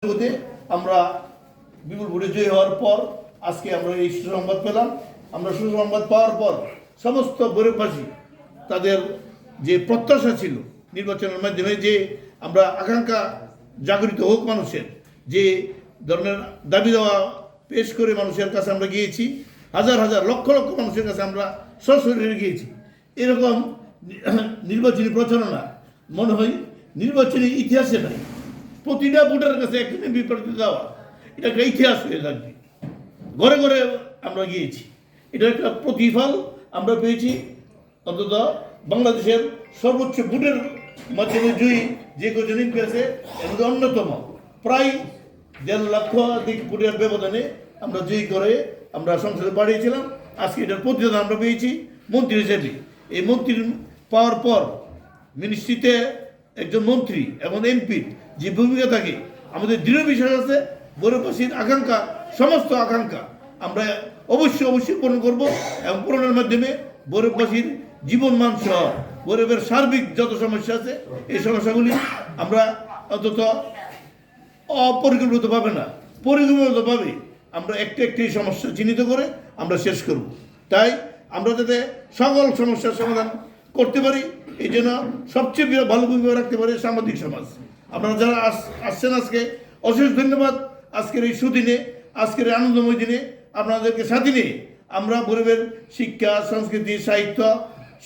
আমরা বিপুল ভোটে জয়ী হওয়ার পর আজকে আমরা এই সুসংবাদ পেলাম। আমরা সুসংবাদ পাওয়ার পর সমস্ত গরিববাসী তাদের যে প্রত্যাশা ছিল নির্বাচনের মাধ্যমে যে আমরা আকাঙ্ক্ষা জাগরিত হোক মানুষের, যে ধরনের দাবি দেওয়া পেশ করে মানুষের কাছে আমরা গিয়েছি, হাজার হাজার লক্ষ লক্ষ মানুষের কাছে আমরা সশরীরে গিয়েছি। এরকম নির্বাচনী প্রচারণা মনে হয় নির্বাচনী ইতিহাসে নাই। প্রতিটা ভোটারের কাছে একটা বিপ্লবী দেওয়া, এটা একটা ইতিহাস হয়ে থাকবে। ঘরে ঘরে আমরা গিয়েছি, এটা একটা প্রতিফল আমরা পেয়েছি। অন্তত বাংলাদেশের সর্বোচ্চ ভোটের মাধ্যমে জয়ী যে কজন এমপি আছে এর মধ্যে অন্যতম। প্রায় 1.5 লক্ষ ভোটের ব্যবধানে আমরা জয়ী করে আমরা সংসদে পাঠিয়েছিলাম। আজকে এটার প্রতিদান আমরা পেয়েছি মন্ত্রী হিসেবে। এই মন্ত্রী পাওয়ার পর মিনিস্ট্রিতে একজন মন্ত্রী এবং এমপির যে ভূমিকা থাকে, আমাদের দৃঢ় বিশ্বাস আছে গরিববাসীর আকাঙ্ক্ষা, সমস্ত আকাঙ্ক্ষা আমরা অবশ্যই পূরণ করব এবং পূরণের মাধ্যমে গরিববাসীর জীবন মান সহ গরিবের সার্বিক যত সমস্যা আছে এই সমস্যাগুলি আমরা অন্তত অপরিকল্পিতভাবে না, পরিকল্পিতভাবে আমরা একটি সমস্যা চিহ্নিত করে আমরা শেষ করব। তাই আমরা যাতে সকল সমস্যার সমাধান করতে পারি, এই জন্য সবচেয়ে ভালো ভূমিকা রাখতে পারে সাংবাদিক সমাজ। আপনারা যারা আসছেন আজকে অশেষ ধন্যবাদ। আজকের এই সুদিনে, আজকের এই আনন্দময় দিনে আপনাদেরকে সাথে নিয়ে আমরা গরিবের শিক্ষা, সংস্কৃতি, সাহিত্য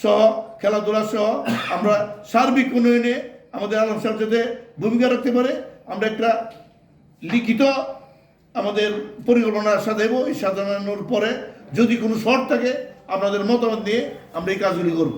সহ খেলাধুলা সহ আমরা সার্বিক উন্নয়নে আমাদের আলম সাহেব যাতে ভূমিকা রাখতে পারে, আমরা একটা লিখিত আমাদের পরিকল্পনা সাজাইব। এই সাজানোর পরে যদি কোনো শর্ট থাকে আপনাদের মতামত নিয়ে আমরা এই কাজগুলি করব।